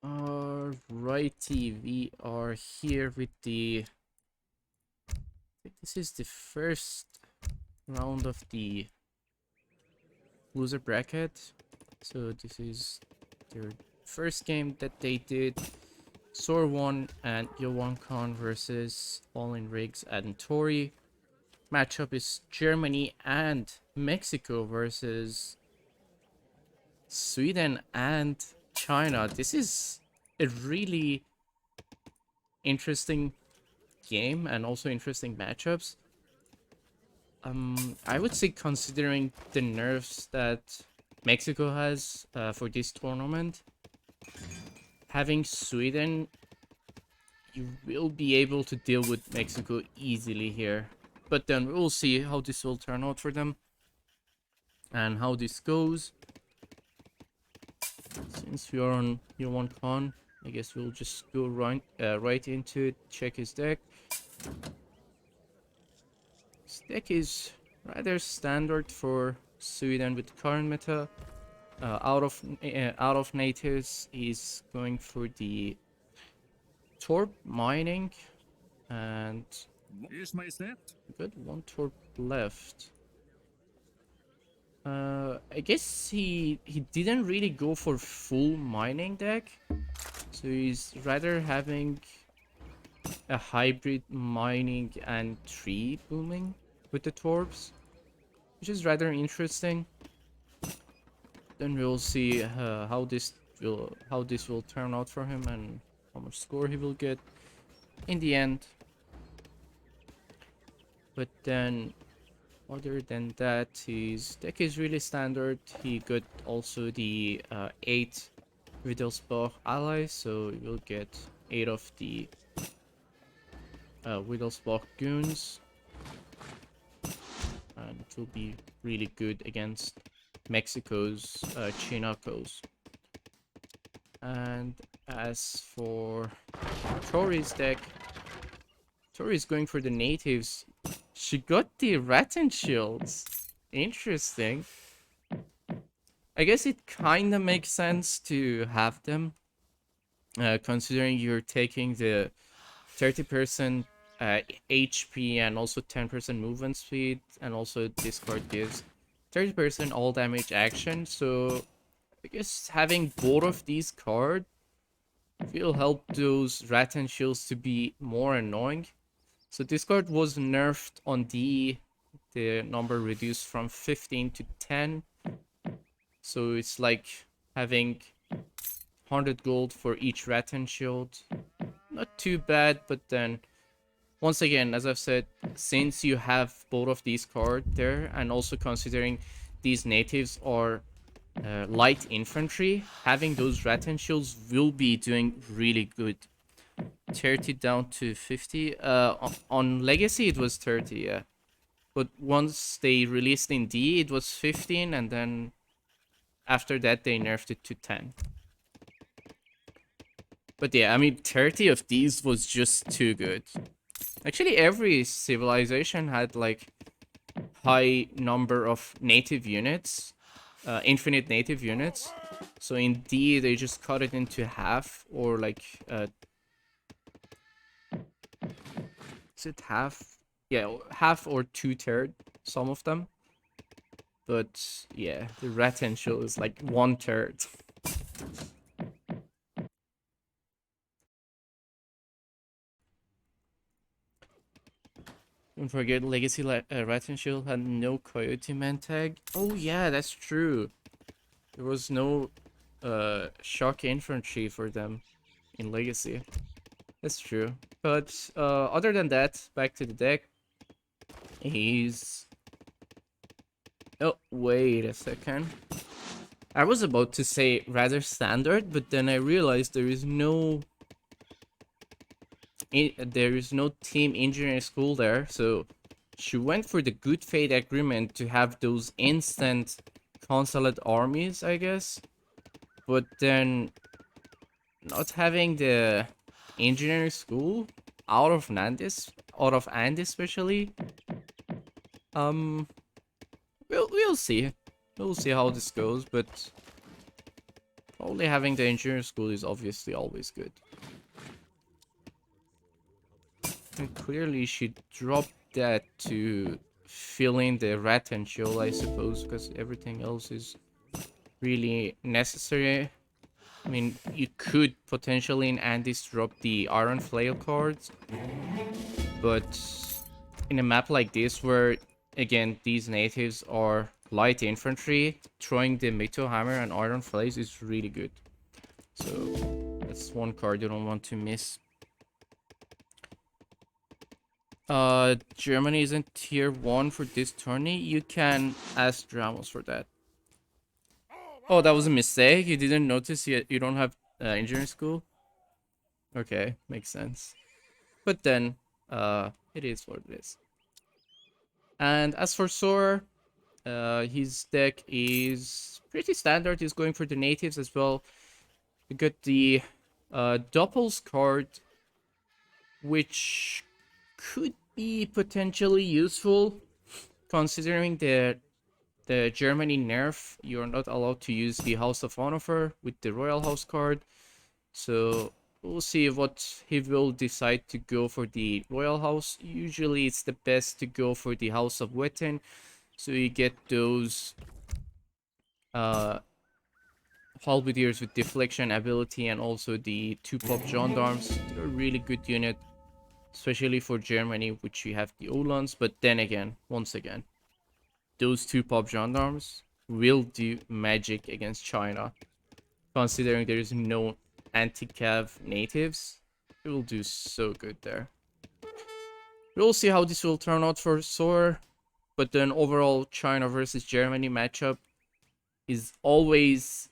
Alrighty, we are here with I think this is the first round of the loser bracket. So this is their first game that they did. Soer won and Yo1Kaan versus Allinrigs and Tori. Matchup is Germany and Mexico versus Sweden and China. This is a really interesting game and also interesting matchups. I would say considering the nerfs that Mexico has for this tournament, having Sweden, you will be able to deal with Mexico easily here. But then we'll see how this will turn out for them and how this goes. Since we are on Yo1Kaan, I guess we'll just go right into it, check his deck. His deck is rather standard for Sweden with current meta. Out of natives, he's going for the Torp mining, and good, one Torp left. I guess he didn't really go for full mining deck, so he's rather having a hybrid mining and tree booming with the Torps, which is rather interesting. Then we'll see how this will turn out for him and how much score he will get in the end. But then, other than that, his deck is really standard. He got also the 8 Wittelsbach allies, so he will get 8 of the Wittelsbach goons, and it will be really good against Mexico's Chinacos. And as for Tori's deck, Tori is going for the natives. She got the Rattan shields. Interesting. I guess it kind of makes sense to have them, considering you're taking the 30% HP and also 10% movement speed, and also this card gives 30% all damage action. So I guess having both of these cards will help those Rattan shields to be more annoying. So this card was nerfed on D, the number reduced from 15 to 10. So it's like having 100 gold for each Rattan shield. Not too bad, but then once again, as I've said, since you have both of these cards there, and also considering these natives are light infantry, having those Rattan shields will be doing really good. 30 down to 50. On Legacy it was 30, yeah. But once they released in D, it was 15, and then after that they nerfed it to 10. But yeah, I mean, 30 of these was just too good. Actually, every civilization had like high number of native units, infinite native units. So in D, they just cut it into half, or like, is it half? Yeah, half or 2/3, some of them. But yeah, the Rattan shield is like 1/3. Don't forget, Legacy Rattan shield had no Coyote Man tag. Oh yeah, that's true. There was no shock infantry for them in Legacy. That's true. But other than that, back to the deck. He's... Oh, wait a second. I was about to say rather standard, but then I realized there is no team engineering school there, so she went for the good faith agreement to have those instant consulate armies, I guess. But then not having the engineering school out of Andes especially. We'll see. We'll see how this goes, but Only having the engineering school is obviously always good. And clearly she dropped that to fill in the rat and shield, I suppose, because everything else is really necessary. I mean, you could potentially in Andes drop the iron flail cards, but in a map like this where, again, these natives are light infantry, throwing the Mito Hammer and iron flails is really good. So that's one card you don't want to miss. Germany isn't tier 1 for this tourney. You can ask Ramos for that. Oh, that was a mistake. You didn't notice yet. You don't have engineering school. Okay, makes sense. But then, it is what it is. And as for Soer, his deck is pretty standard. He's going for the natives as well. You got the Doppels card, which could be potentially useful, considering the Germany nerf. You're not allowed to use the House of Hanover with the Royal House card. So we'll see what he will decide to go for the Royal House. Usually it's the best to go for the House of Witten. So you get those halberdiers with deflection ability and also the 2-pop gendarmes. They're a really good unit, especially for Germany, which you have the Olans. But then again, once again, those 2-pop gendarmes will do magic against China. Considering there is no anti-cav natives, it will do so good there. We'll see how this will turn out for Soer. But then overall, China versus Germany matchup is always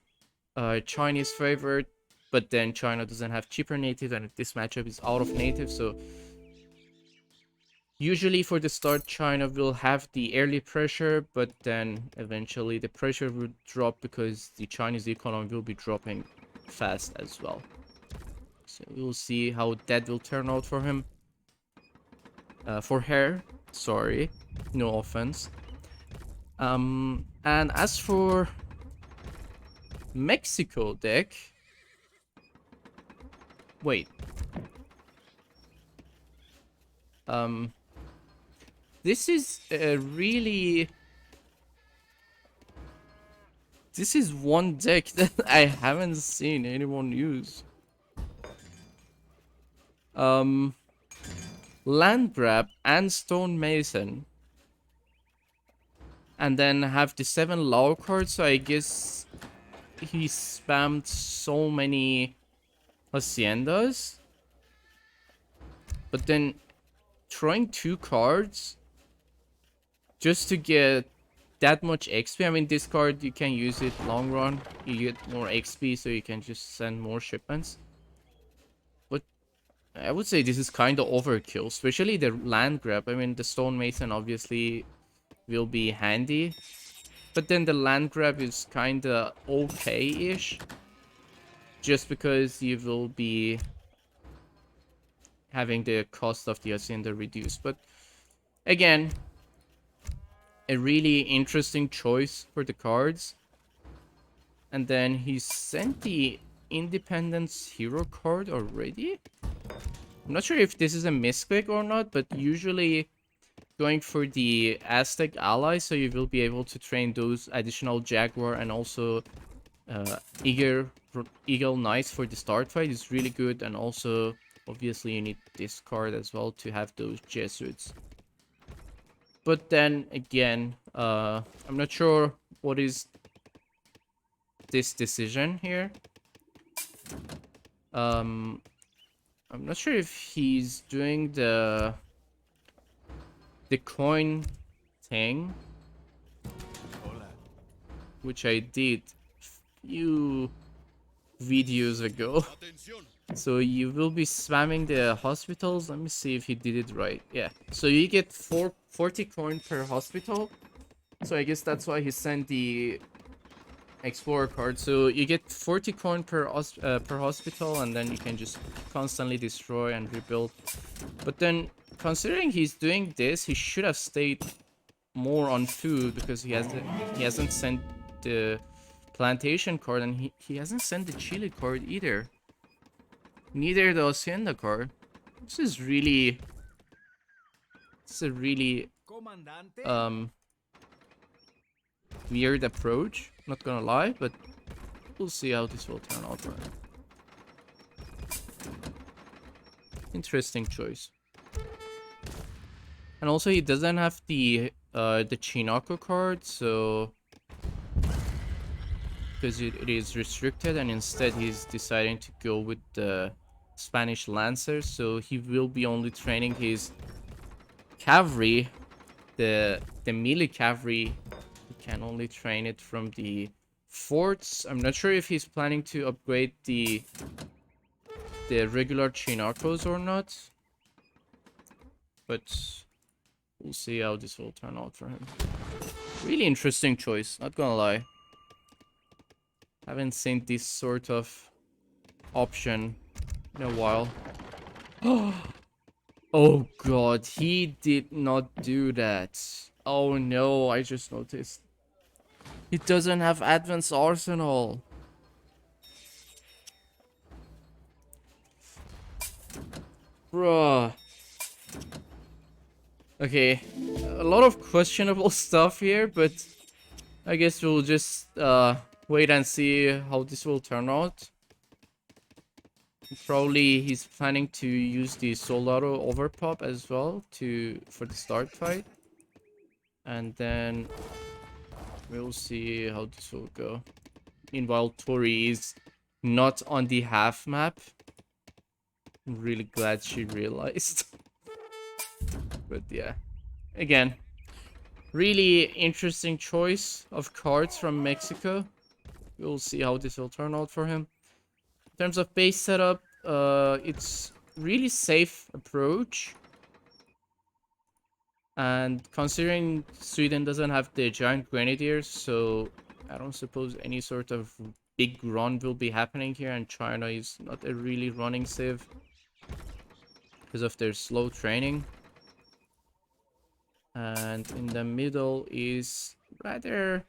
Chinese favorite. But then China doesn't have cheaper natives, and this matchup is out of natives. So usually for the start, China will have the early pressure, but then eventually the pressure will drop because the Chinese economy will be dropping fast as well. So we'll see how that will turn out for him. For her, sorry, no offense. And as for Mexico deck, wait. This is a really... This is one deck that I haven't seen anyone use. Land grab and stone mason, and then have the 7 Lao cards. So I guess he spammed so many haciendas, but then throwing 2 cards just to get that much XP. I mean, this card you can use it long run, you get more XP, so you can just send more shipments. I would say this is kind of overkill, especially the land grab. I mean, the stonemason obviously will be handy, but then the land grab is kind of okay-ish, just because you will be having the cost of the hacienda reduced. But again, a really interesting choice for the cards. And then he sent the Independence Hero card already. I'm not sure if this is a misclick or not, but usually going for the Aztec ally, so you will be able to train those additional Jaguar and also Eagle Knights for the start fight is really good. And also, obviously, you need this card as well to have those Jesuits. But then again, I'm not sure what is this decision here. I'm not sure if he's doing the coin thing, which I did a few videos ago. So you will be spamming the hospitals. Let me see if he did it right. Yeah, so you get 40 coin per hospital. So I guess that's why he sent the Explorer card. So you get 40 coin per hospital, and then you can just constantly destroy and rebuild. But then, considering he's doing this, he should have stayed more on food, because he hasn't sent the plantation card, and he hasn't sent the chili card either. Neither the hacienda card. This is really... It's a really weird approach, not gonna lie, but we'll see how this will turn out. Interesting choice. And also he doesn't have the Chinako card, so because it is restricted, and instead he's deciding to go with the Spanish Lancers, so he will be only training his cavalry, the melee cavalry. He can only train it from the forts. I'm not sure if he's planning to upgrade the regular Chinakos or not, but we'll see how this will turn out for him. Really interesting choice, not gonna lie. Haven't seen this sort of option in a while. Oh god, he did not do that. Oh no, I just noticed. He doesn't have advanced arsenal. Bruh. Okay, a lot of questionable stuff here, but I guess we'll just wait and see how this will turn out. Probably he's planning to use the Soldado overpop as well for the start fight. And then we'll see how this will go. Meanwhile, Tori is not on the half map. I'm really glad she realized. But yeah, again, really interesting choice of cards from Mexico. We'll see how this will turn out for him. In terms of base setup, it's really safe approach. And considering Sweden doesn't have the giant grenadiers, so I don't suppose any sort of big run will be happening here, and China is not a really running civ because of their slow training. And in the middle is rather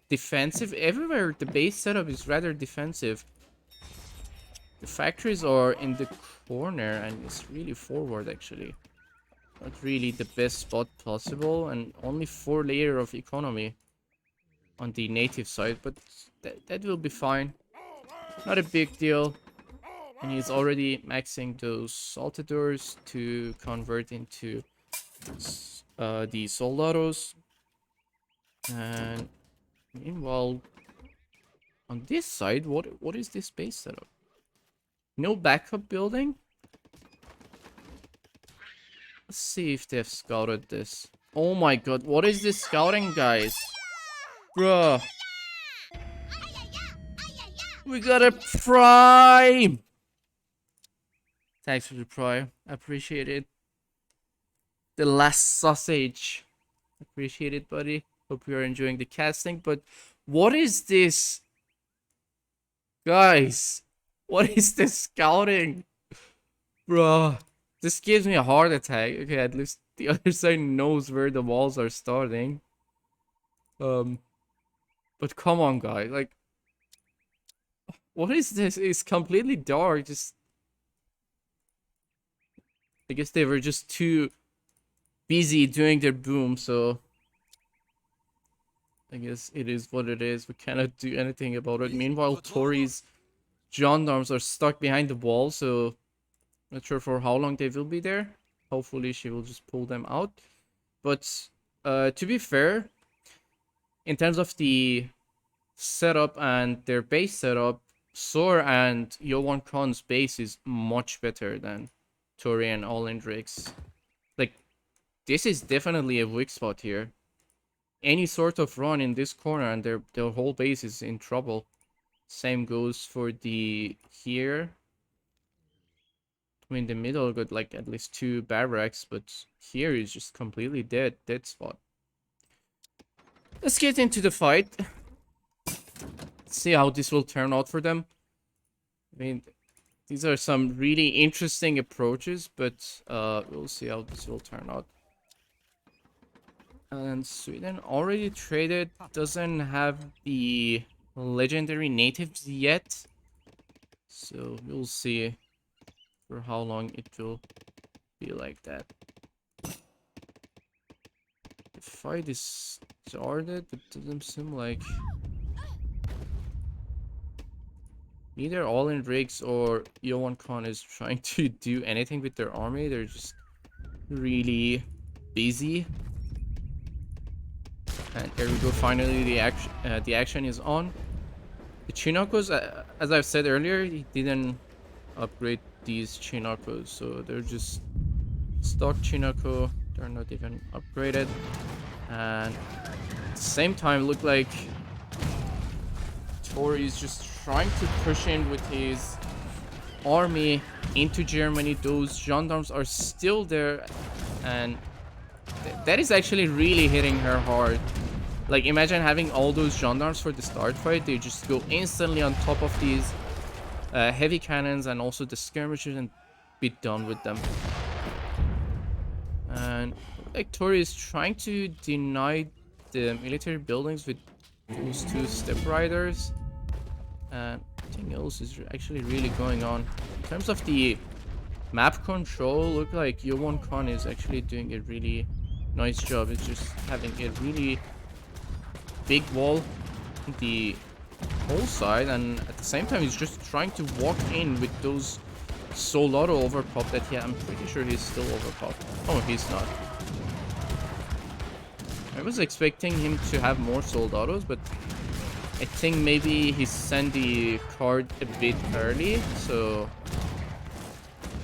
defensive. Everywhere the base setup is rather defensive. The factories are in the corner, and it's really forward actually. Not really the best spot possible, and only 4 layers of economy on the native side, but that will be fine. Not a big deal. And he's already maxing those saltadors to convert into the soldados. And meanwhile, on this side, what is this base setup? No backup building? Let's see if they've scouted this. Oh my god, what is this scouting, guys? Bruh. We got a prime! Thanks for the prime. Appreciate it. The last sausage. Appreciate it, buddy. Hope you are enjoying the casting. But what is this? Guys, what is this scouting? Bruh. This gives me a heart attack. Okay, at least the other side knows where the walls are starting. But come on, guys. Like, what is this? It's completely dark. Just, I guess they were just too busy doing their boom, so I guess it is what it is. We cannot do anything about it. Meanwhile, Tori's gendarmes are stuck behind the wall, so not sure for how long they will be there. Hopefully she will just pull them out. But to be fair, in terms of the setup and their base setup, Soer and Yo1Kaan's base is much better than Tori and Allinrigs. Like, this is definitely a weak spot here. Any sort of run in this corner and their whole base is in trouble. Same goes for the here. In the middle, got like at least 2 barracks, but here is just completely dead spot. Let's get into the fight. See how this will turn out for them. I mean, these are some really interesting approaches, but we'll see how this will turn out. And Sweden already traded, doesn't have the legendary natives yet. So we'll see for how long it will be like that. The fight is started, but doesn't seem like either Allinrigs or Yo1Kaan is trying to do anything with their army. They're just really busy. And there we go. Finally, the action is on. The Chinokos, as I've said earlier, he didn't upgrade these Chinokos, so they're just stock Chinoko. They're not even upgraded. And at the same time, look like Tori is just trying to push in with his army into Germany. Those gendarmes are still there, and that is actually really hitting her hard. Like, imagine having all those gendarmes for the start fight. They just go instantly on top of these heavy cannons and also the skirmishers and be done with them. And like Tori is trying to deny the military buildings with those two step riders. And nothing else is actually really going on. In terms of the map control, look like Yo1Kaan is actually doing a really nice job. It's just having a really big wall on the whole side, and at the same time he's just trying to walk in with those soldado overpop that I'm pretty sure he's still overpopped. Oh, he's not. I was expecting him to have more soldados, but I think maybe he sent the card a bit early, so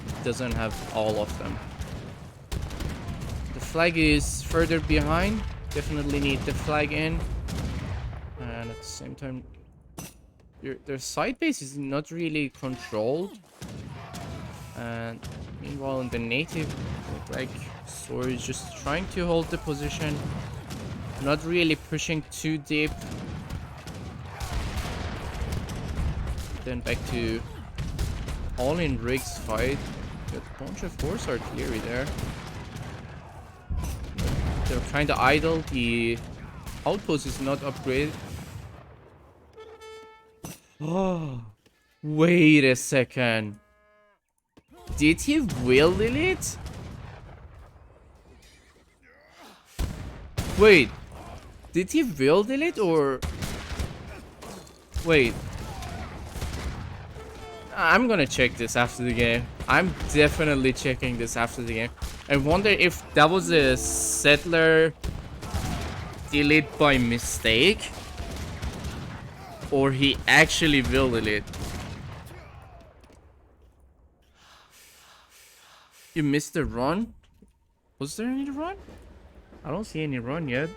he doesn't have all of them. The flag is further behind. Definitely need the flag in. And at the same time, their side base is not really controlled. And meanwhile, in the native, like Soer is just trying to hold the position, not really pushing too deep. Then back to Allinrigs fight. Got a bunch of horse artillery there. They're kind of idle. The outpost is not upgraded. Oh, wait a second. Did he wield it? Wait, did he wield it or? Wait. I'm gonna check this after the game. I'm definitely checking this after the game. I wonder if that was a settler delete by mistake, or he actually wielded it. You missed the run? Was there any run? I don't see any run yet.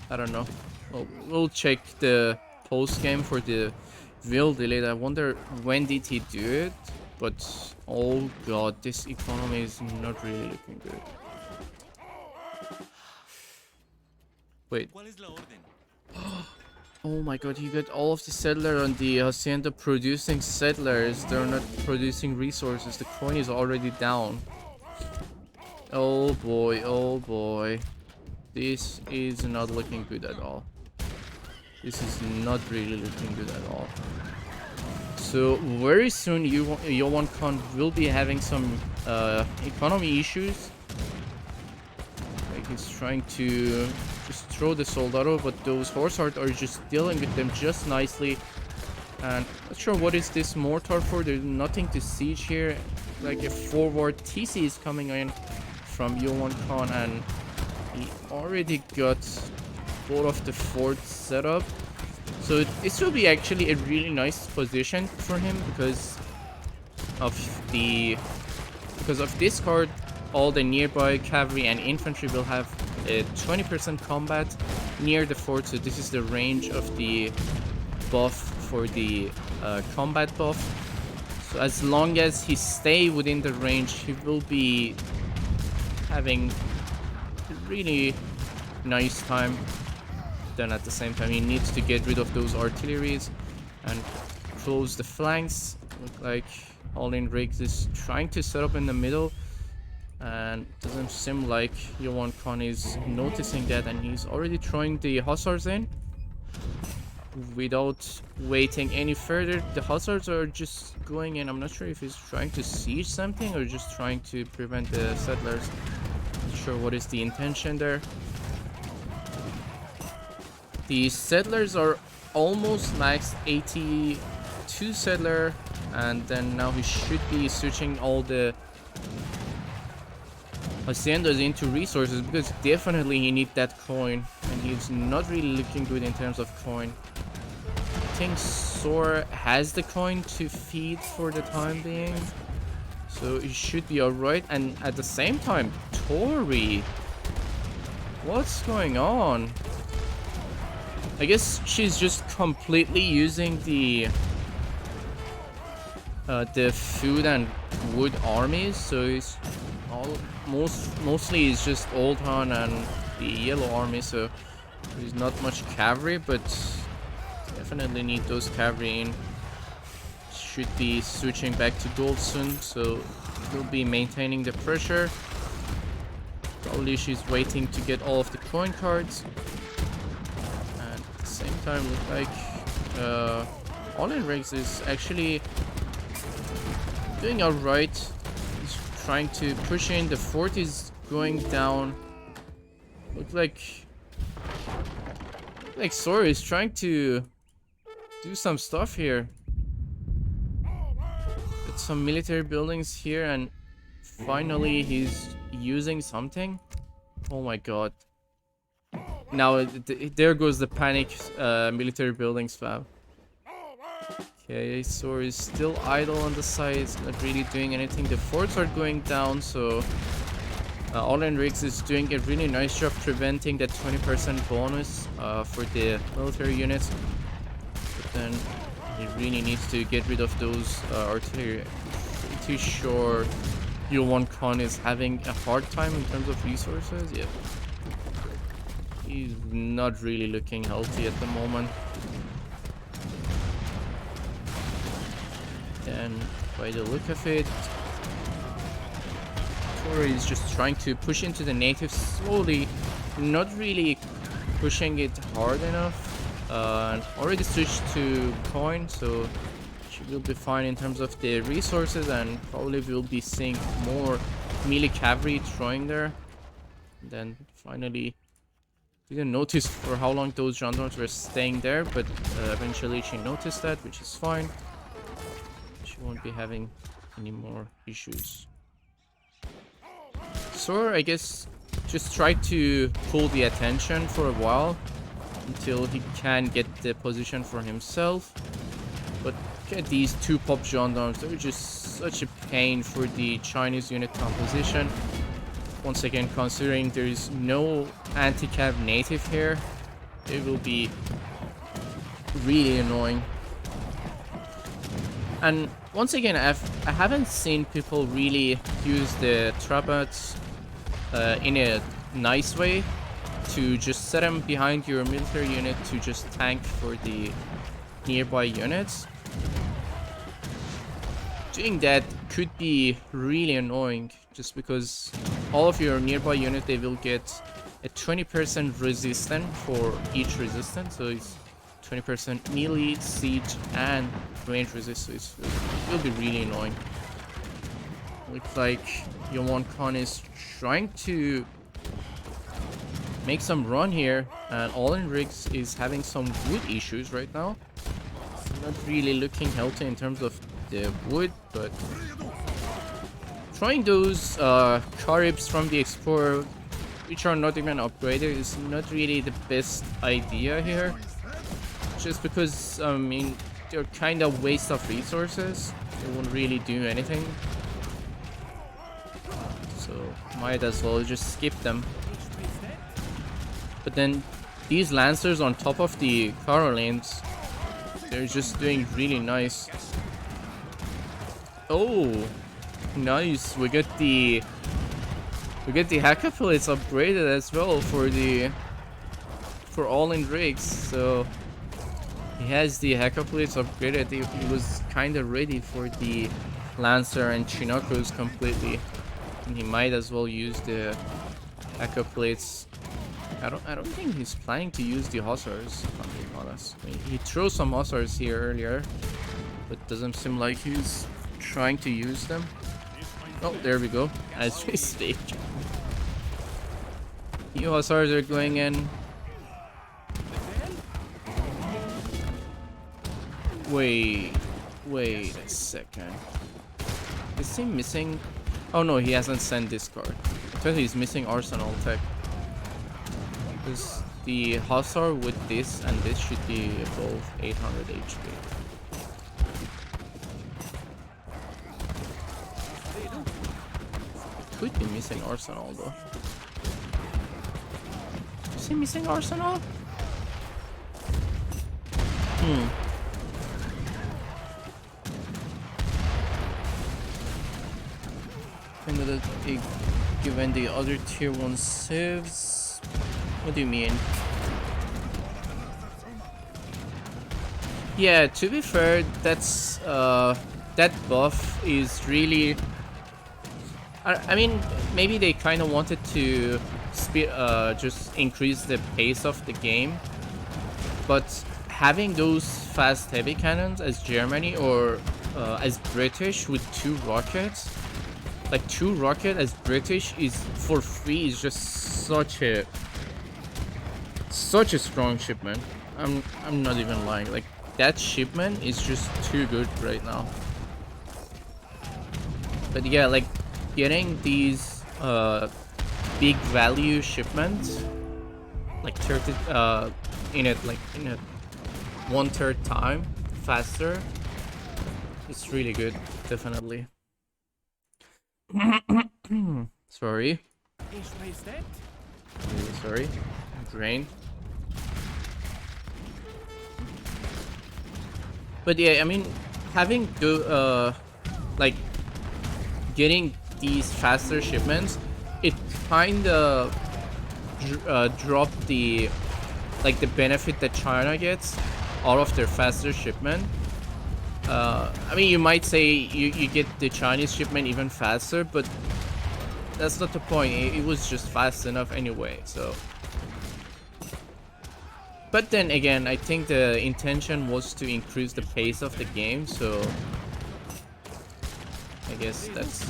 I don't know. Well, we'll check the post game for the will delete. I wonder when did he do it? But oh god, this economy is not really looking good. Wait. Oh my god, you got all of the settlers on the hacienda producing settlers. They're not producing resources. The coin is already down. Oh boy, oh boy. This is not looking good at all. This is not really looking good at all. So very soon Yo1Kaan will be having some economy issues. Like he's trying to just throw the soldado, but those horse art are just dealing with them just nicely. And not sure what is this mortar for. There's nothing to siege here. Like a forward TC is coming in from Yo1Kaan, and he already got both of the forts set up. So this will be actually a really nice position for him because of this card. All the nearby cavalry and infantry will have a 20% combat near the fort. So this is the range of the buff for the combat buff. So as long as he stay within the range, he will be having a really nice time. Then at the same time, he needs to get rid of those artilleries and close the flanks. Look like Allinrigs is trying to set up in the middle. And doesn't seem like Yo1Kaan is noticing that, and he's already throwing the hussars in without waiting any further. The hussars are just going in. I'm not sure if he's trying to siege something or just trying to prevent the settlers. Not sure what is the intention there. The settlers are almost maxed 82 settler, and then now he should be switching all the haciendas into resources, because definitely he needs that coin, and he's not really looking good in terms of coin. I think Soer has the coin to feed for the time being, so he should be alright. And at the same time, Tori, what's going on? I guess she's just completely using the food and wood armies, so it's mostly it's just Old Han and the yellow army, so there's not much cavalry, but definitely need those cavalry in. Should be switching back to gold soon, so we'll be maintaining the pressure. Probably she's waiting to get all of the coin cards, and at the same time look like Allinrigs is actually doing alright. He's trying to push in. The fort is going down. Look like Soer is trying to do some stuff here. Get some military buildings here, and finally he's using something. Oh my god. Now there goes the panic military buildings fam. Okay, Soer is still idle on the side, it's not really doing anything. The forts are going down, so Allinrigs is doing a really nice job preventing that 20% bonus for the military units. But then he really needs to get rid of those artillery. Pretty sure Yo1Kaan is having a hard time in terms of resources. Yeah, he's not really looking healthy at the moment. And by the look of it, Tori is just trying to push into the natives slowly, not really pushing it hard enough. And already switched to coin, so she will be fine in terms of the resources, and probably we'll be seeing more melee cavalry throwing there. And then finally, didn't notice for how long those gendarmes were staying there, but eventually she noticed that, which is fine. She won't be having any more issues. Soer, I guess, just tried to pull the attention for a while until he can get the position for himself. But look at these two pop gendarmes. They're just such a pain for the Chinese unit composition. Once again, considering there is no anti-cav native here, it will be really annoying. And once again, I haven't seen people really use the Trabats in a nice way to just set them behind your military unit to just tank for the nearby units. Doing that could be really annoying, just because all of your nearby unit, they will get a 20% resistance for each resistance, so it's 20% melee, siege, and range resistance. It will be really annoying. Looks like Yo1Kaan is trying to make some run here, and Allinrigs is having some wood issues right now. It's not really looking healthy in terms of the wood, but trying those Caribs from the Explorer, which are not even upgraded, is not really the best idea here. Just because, I mean, they're kind of waste of resources. They won't really do anything. So, might as well just skip them. But then, these Lancers on top of the Carolines, they're just doing really nice. Oh, nice. We get the Hackaplates upgraded as well for Allinrigs. So he has the Hackaplates upgraded. He was kind of ready for the Lancer and Chinookas completely. And he might as well use the echo plates. I don't think he's planning to use the hussars, if I'm being honest. I mean, he threw some hussars here earlier, but doesn't seem like he's trying to use them. Oh, there we go. As we speak. New hussars are going in. Wait a second. Is he missing? Oh no, he hasn't sent this card. I thought he's missing Arsenal tech. Because the Hussar with this and this should be above 800 HP. Could be missing Arsenal though. Is he missing Arsenal? And given the other tier 1 civs. What do you mean? Yeah, to be fair, that's that buff is really. I mean, maybe they kind of wanted to just increase the pace of the game, but having those fast heavy cannons as Germany or as British with 2 rockets, like 2 rocket as British is for free, is just such a strong shipment. I'm not even lying. Like that shipment is just too good right now. But yeah, like getting these big value shipments, like 30 in a 1/3 time faster, it's really good, definitely. Sorry. Really sorry. Drain. But yeah, I mean, having like getting these faster shipments, it kinda dropped the benefit that China gets out of their faster shipment. I mean, you might say you get the Chinese shipment even faster, but that's not the point. It was just fast enough anyway, so. But then again, I think the intention was to increase the pace of the game, so I guess that's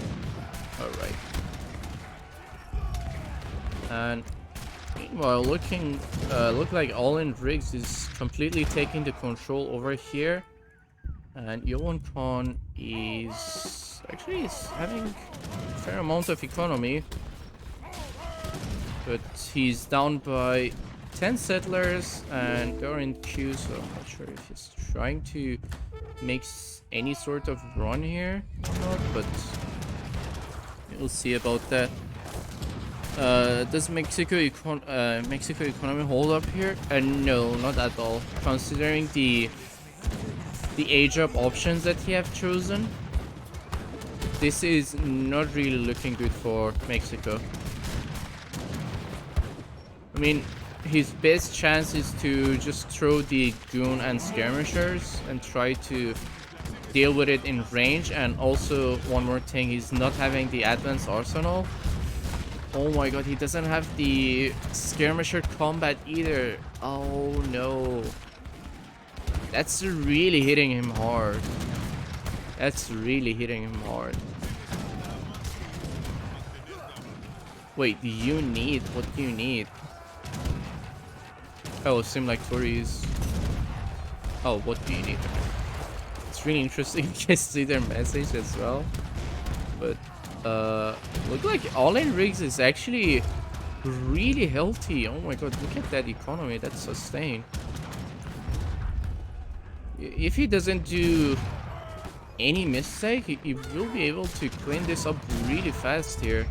alright. And meanwhile, look like Allinrigs is completely taking the control over here. And Yo1Kaan is actually having a fair amount of economy, but he's down by 10 settlers and they're in queue, so I'm not sure if he's trying to make any sort of run here or not, but we'll see about that. Does Mexico economy hold up here? No, not at all, considering the age up options that he have chosen. This is not really looking good for Mexico. I mean, his best chance is to just throw the goon and skirmishers and try to deal with it in range. And also one more thing, he's not having the advanced arsenal. Oh my god, he doesn't have the skirmisher combat either. Oh no. That's really hitting him hard. That's really hitting him hard. Wait, do you need? What do you need? Oh, it seemed like Tori is. Oh, what do you need? It's really interesting to see their message as well. But look like Allinrigs is actually really healthy. Oh my god, look at that economy. That's sustained. If he doesn't do any mistake, he will be able to clean this up really fast here.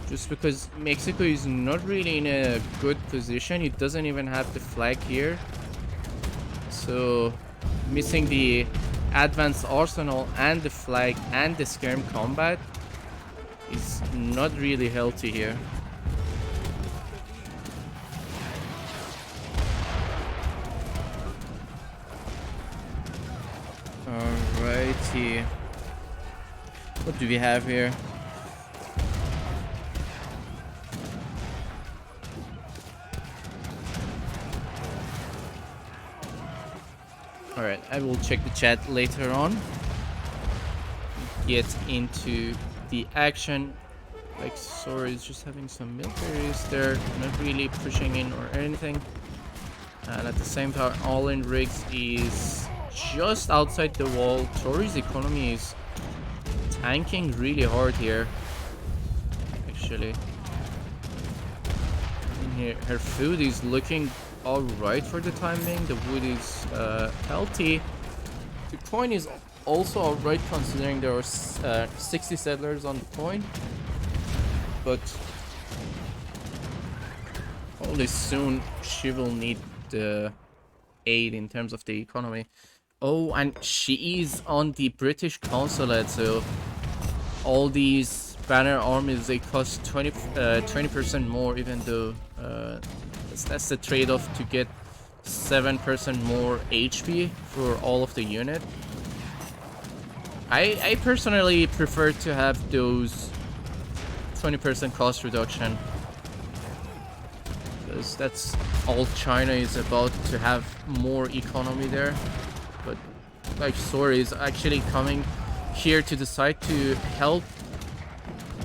Just because Mexico is not really in a good position. He doesn't even have the flag here. So missing the advanced arsenal and the flag and the skirm combat is not really healthy here. Alrighty. What do we have here? Alright, I will check the chat later on. Get into the action. Like, Soer is just having some militaries there, not really pushing in or anything. And at the same time, Allinrigs is just outside the wall. Tori's economy is tanking really hard here, actually. And her food is looking alright for the time being. The wood is healthy. The coin is also alright considering there are 60 settlers on the coin. But only soon she will need the aid in terms of the economy. Oh, and she is on the British consulate, so all these banner armies, they cost 20% more, even though that's the trade-off to get 7% more HP for all of the unit. I personally prefer to have those 20% cost reduction, because that's all China is about, to have more economy there. But like, Soer is actually coming here to the side to help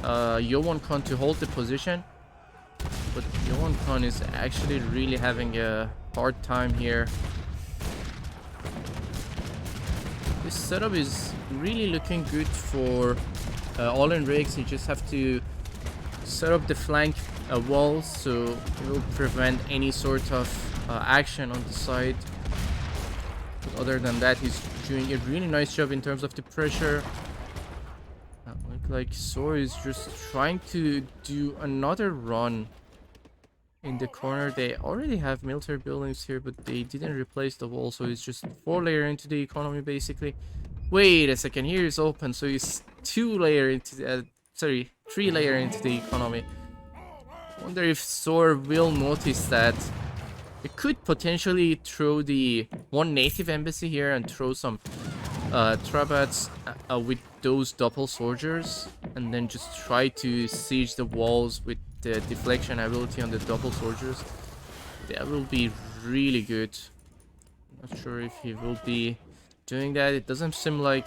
Yo1Kaan to hold the position, but Yo1Kaan is actually really having a hard time here. This setup is really looking good for Allinrigs. You just have to set up the flank walls so it will prevent any sort of action on the side. But other than that, he's doing a really nice job in terms of the pressure. Look like Soer is just trying to do another run in the corner. They already have military buildings here, but they didn't replace the wall, so it's just 4-layer into the economy basically. Wait a second, here is open, so it's 2-layer into the 3-layer into the economy. Wonder if Soer will notice that. It could potentially throw the one native embassy here and throw some trabats with those double soldiers, and then just try to siege the walls with the deflection ability on the double soldiers. That will be really good. Not sure if he will be doing that. It doesn't seem like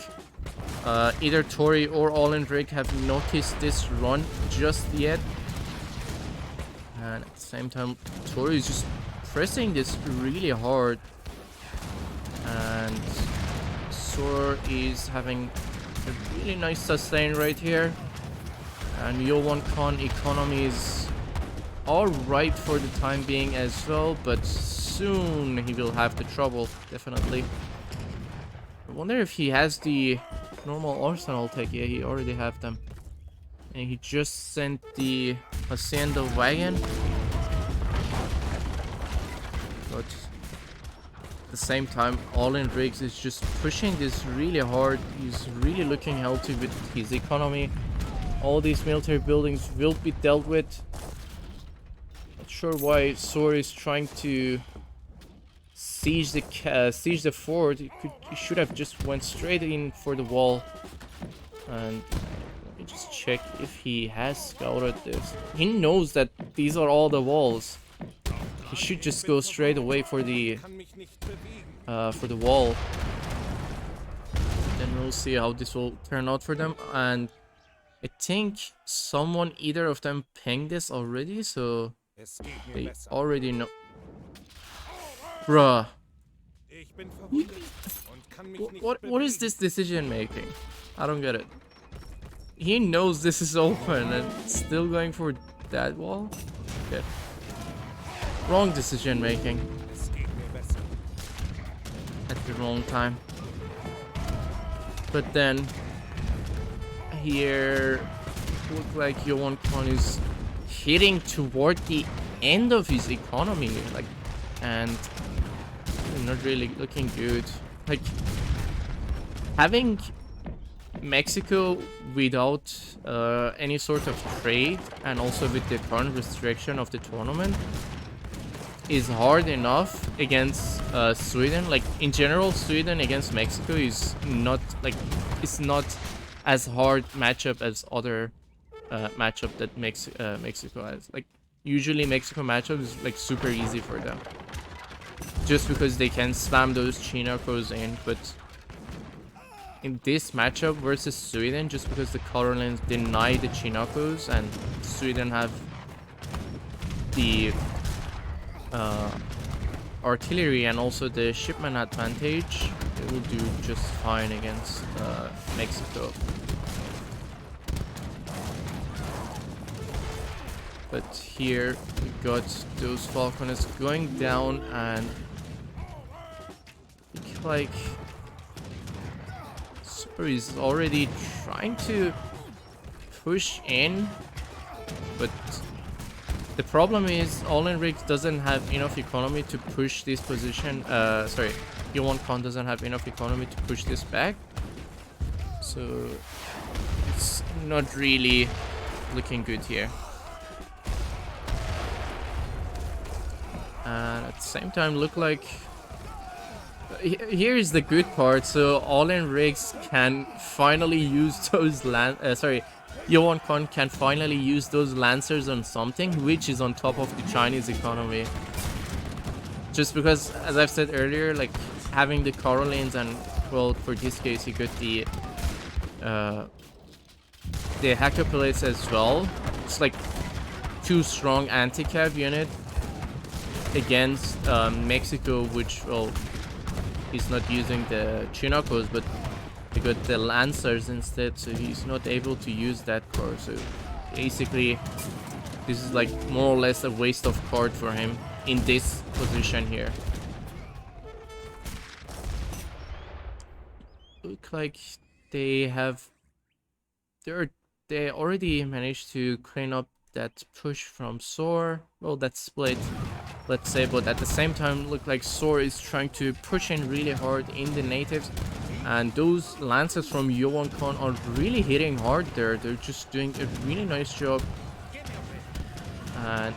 either Tori or Allinrig have noticed this run just yet. And at the same time, Tori is just pressing this really hard. And Soer is having a really nice sustain right here. And Yo1Kaan economy is alright for the time being as well, but soon he will have the trouble, definitely. I wonder if he has the normal arsenal tech. Yeah, he already have them. And he just sent the Hacienda wagon. But at the same time, Allinrigs is just pushing this really hard. He's really looking healthy with his economy. All these military buildings will be dealt with. Not sure why Soer is trying to siege the fort. He should have just went straight in for the wall. And let me just check if he has scouted this. He knows that these are all the walls. He should just go straight away for the wall. Then we'll see how this will turn out for them. And I think someone, either of them, pinged this already, so they already know. Bruh. What is this decision making? I don't get it. He knows this is open and still going for that wall? Okay. Wrong decision making. At the wrong time. But then here look like Yo1Kaan is hitting toward the end of his economy, like, and not really looking good. Like, having Mexico without any sort of trade, and also with the current restriction of the tournament, is hard enough against Sweden. Like, in general, Sweden against Mexico is not, like, it's not as hard matchup as other matchup that Mexico has. Like, usually Mexico matchup is like super easy for them. just because they can spam those Chinakos in. But in this matchup versus Sweden, just because the Carolines deny the Chinakos and Sweden have the artillery and also the shipment advantage, it will do just fine against Mexico. But here we got those Falconers going down, and like Soer is already trying to push in, but the problem is Allinrigs doesn't have enough economy to push this position. Sorry, Yo1Kaan doesn't have enough economy to push this back, so it's not really looking good here. And at the same time, look like here is the good part. So Allinrigs can finally use those Yo1Kaan can finally use those lancers on something which is on top of the Chinese economy. Just because, as I've said earlier, like having the Carolines and, well, for this case, you got the hacker plates as well. It's like two strong anti-cav unit against Mexico, which, well, he's not using the Chinakos, but he got the Lancers instead, so he's not able to use that card. So basically, this is like more or less a waste of card for him in this position here. Look like they already managed to clean up that push from Soer. Well, that split, let's say, but at the same time, look like Soer is trying to push in really hard in the natives, and those lances from Yo1Kaan are really hitting hard there. They're just doing a really nice job. And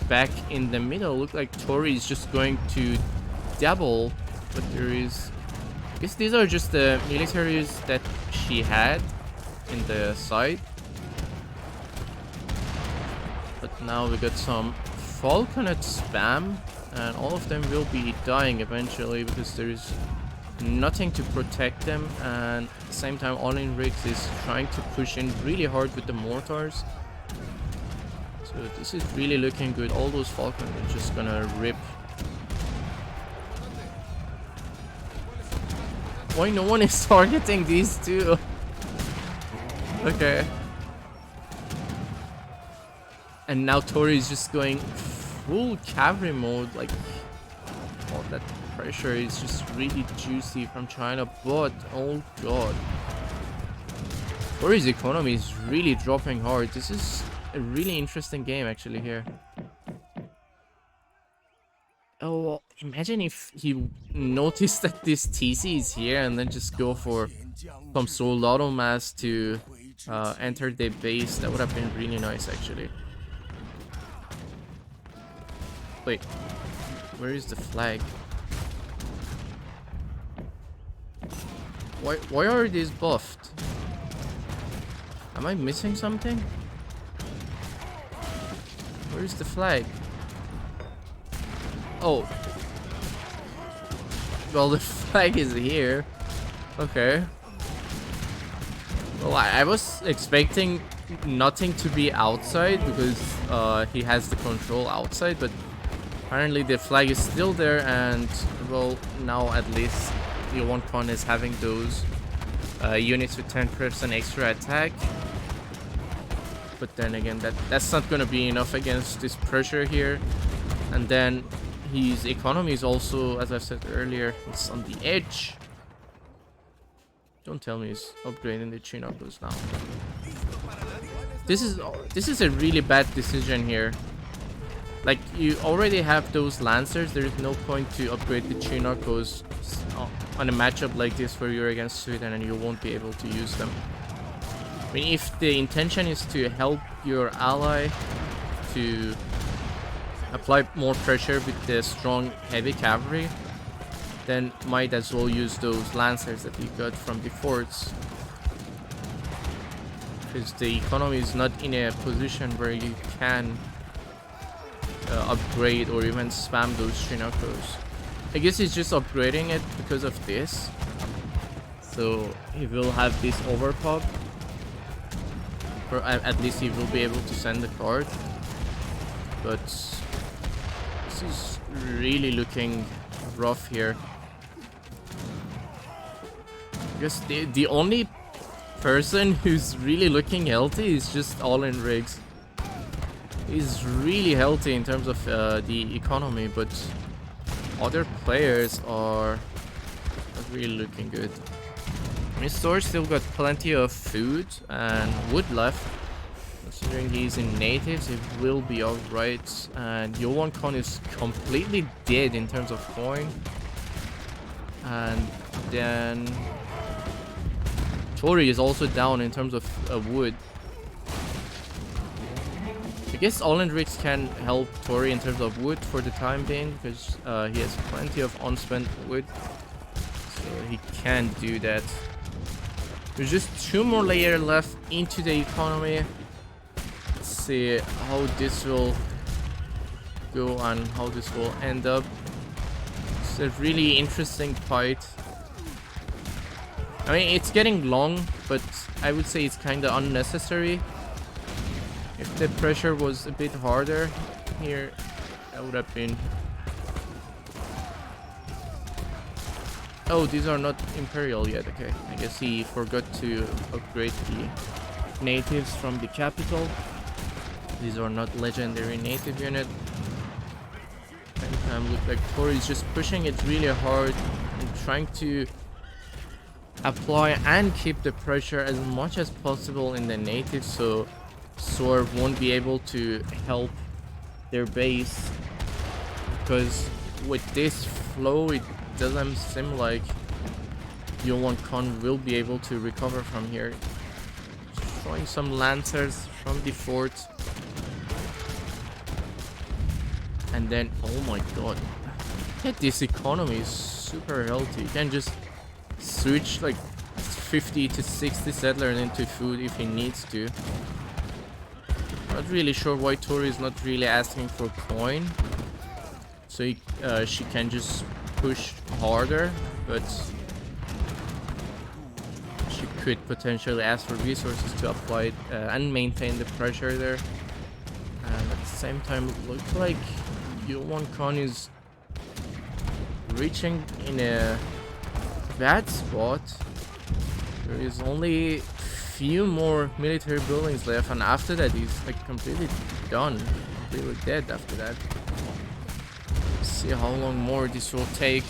back in the middle, look like Tori is just going to double, but there is, I guess these are just the militaries that she had in the side. But now we got some Falconet spam, and all of them will be dying eventually because there is nothing to protect them. And at the same time, Allinrigs is trying to push in really hard with the mortars. So this is really looking good. All those Falcons are just gonna rip. Why no one is targeting these two? Okay. And now Tori is just going full cavalry mode. Like, oh, that pressure is just really juicy from China. But, oh god, Tori's economy is really dropping hard. This is a really interesting game actually here. Oh, well, imagine if he noticed that this TC is here and then just go for some soldado mass to enter the base. That would have been really nice actually. Wait, where is the flag? Why are these buffed? Am I missing something? Where's the flag? Oh. Well, the flag is here. Okay. Well, I was expecting nothing to be outside because he has the control outside, but apparently the flag is still there. And, well, now at least Yo1Kaan is having those units with 10% extra attack. But then again, that's not gonna be enough against this pressure here. And then his economy is also, as I said earlier, it's on the edge. Don't tell me he's upgrading the Chinakos now. This is a really bad decision here. Like, you already have those Lancers. There is no point to upgrade the Chinakos on a matchup like this where you're against Sweden and you won't be able to use them. I mean, if the intention is to help your ally to apply more pressure with the strong heavy cavalry, then might as well use those Lancers that you got from the forts. Because the economy is not in a position where you can upgrade or even spam those Chinakos. I guess he's just upgrading it because of this. So he will have this overpop. Or at least he will be able to send the card. But this is really looking rough here. I guess the only person who's really looking healthy is just Allinrigs. He's really healthy in terms of the economy, but other players are not really looking good. Soer still got plenty of food and wood left. Considering he's in natives, it will be alright. And Yo1Kaan is completely dead in terms of coin. And then Tori is also down in terms of wood. I guess Allinrigs can help Tori in terms of wood for the time being, because he has plenty of unspent wood. So he can do that. There's just 2 more layers left into the economy. Let's see how this will go and how this will end up. It's a really interesting fight. I mean, it's getting long, but I would say it's kind of unnecessary. If the pressure was a bit harder here, that would have been... Oh, these are not Imperial yet. Okay, I guess he forgot to upgrade the natives from the capital. These are not legendary native unit. And look like Tori is just pushing it really hard and trying to apply and keep the pressure as much as possible in the natives, so Soer won't be able to help their base, because with this flow it doesn't seem like Yo1Kaan will be able to recover from here. Showing some lancers from the fort. And then, oh my god, yeah, this economy is super healthy. You can just switch like 50 to 60 settlers into food if he needs to. Not really sure why Tori is not really asking for coin, so she can just push harder, but she could potentially ask for resources to apply it and maintain the pressure there. And at the same time, it looks like Yo1Kaan is reaching in a bad spot. There is only few more military buildings left, and after that he's like completely done, completely dead after that. Let's see how long more this will take.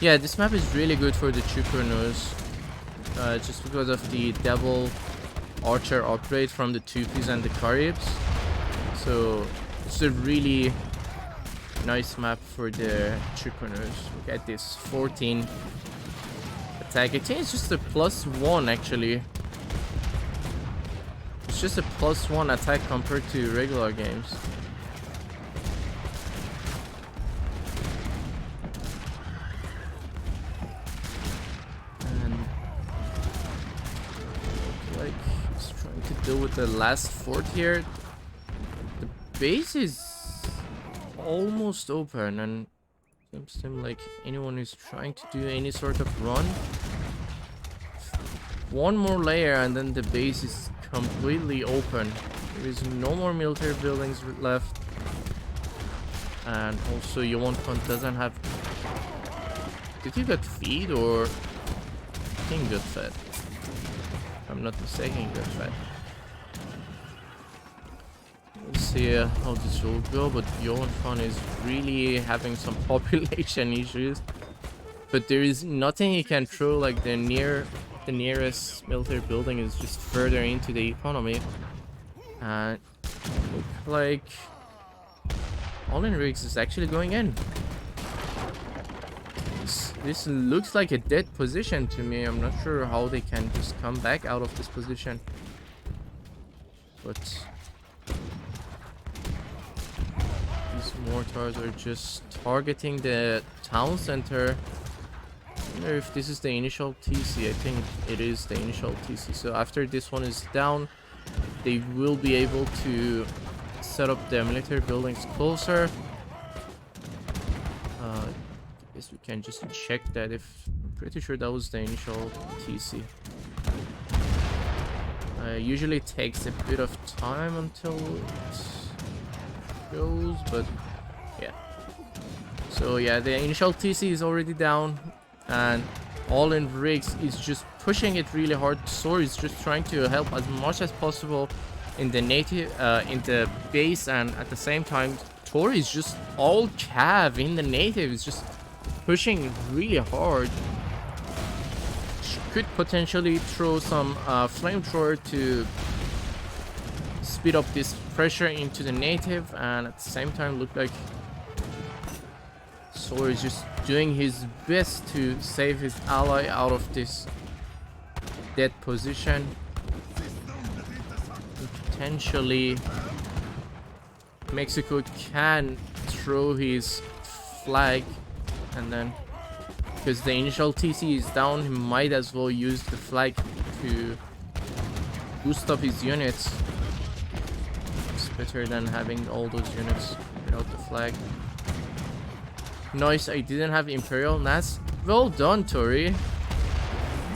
Yeah, this map is really good for the Chukurnos, just because of the double archer upgrade from the Tupis and the Caribs. So it's a really nice map for the Chukurnos. Look at this, 14 attack. I think it's just a +1 actually. It's just a +1 attack compared to regular games. And like it's trying to deal with the last fort here. The base is almost open, and it seems like anyone who's trying to do any sort of run. 1 more layer and then the base is completely open. There is no more military buildings left, and also Yo1Kaan doesn't have... Did he get feed, or I think he got fed? If I'm not mistaken, he got fed. Let's see how this will go, but Yo1Kaan is really having some population issues. But there is nothing he can throw, like the nearest military building is just further into the economy. And look like Allinrigs is actually going in. This looks like a dead position to me. I'm not sure how they can just come back out of this position. But these mortars are just targeting the town center. I wonder if this is the initial TC. I think it is the initial TC. So after this one is down, they will be able to set up the military buildings closer. Guess we can just check that. If pretty sure that was the initial TC. Usually takes a bit of time until it goes, but yeah. So yeah, the initial TC is already down, and Allinrigs is just pushing it really hard. Soer is just trying to help as much as possible in the native, in the base, and at the same time, Tori is just all cav in the native. Is just pushing really hard. She could potentially throw some flamethrower to speed up this pressure into the native, and at the same time, look like Soer is just doing his best to save his ally out of this dead position. Potentially Mexico can throw his flag, and then because the initial TC is down, he might as well use the flag to boost up his units. It's better than having all those units without the flag. Nice, I didn't have Imperial Nats. Well done, Tori.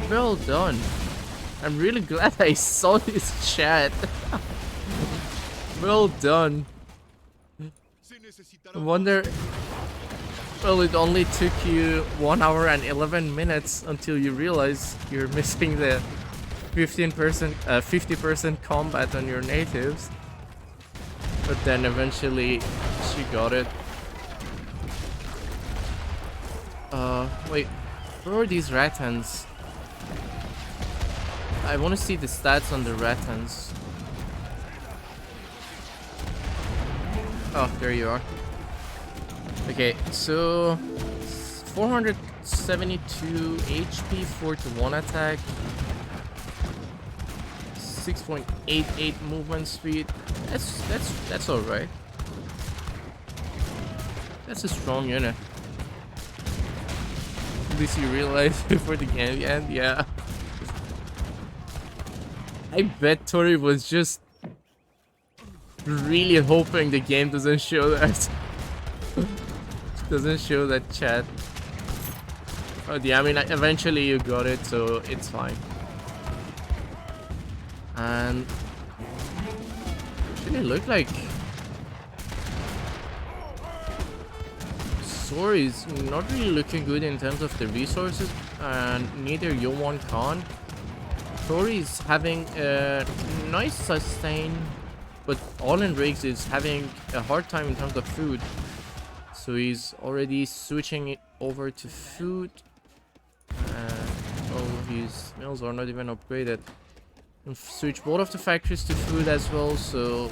Well done. I'm really glad I saw this chat. Well done. I wonder... Well, it only took you 1 hour and 11 minutes until you realize you're missing the 50% combat on your natives. But then eventually she got it. Wait, where are these Rattans? I want to see the stats on the Rattans. Oh, there you are. Okay, so 472 HP, 4-1 attack, 6.88 movement speed. That's all right. That's a strong unit. At least you realize before the game end, yeah. I bet Tori was just really hoping the game doesn't show that. Doesn't show that chat. Oh yeah, I mean, eventually you got it, so it's fine. And actually look like Soer is not really looking good in terms of the resources, and neither Yo1Kaan. Tori is having a nice sustain, but Allinrigs is having a hard time in terms of food. So he's already switching it over to food. Oh, his mills are not even upgraded. And switch both of the factories to food as well, so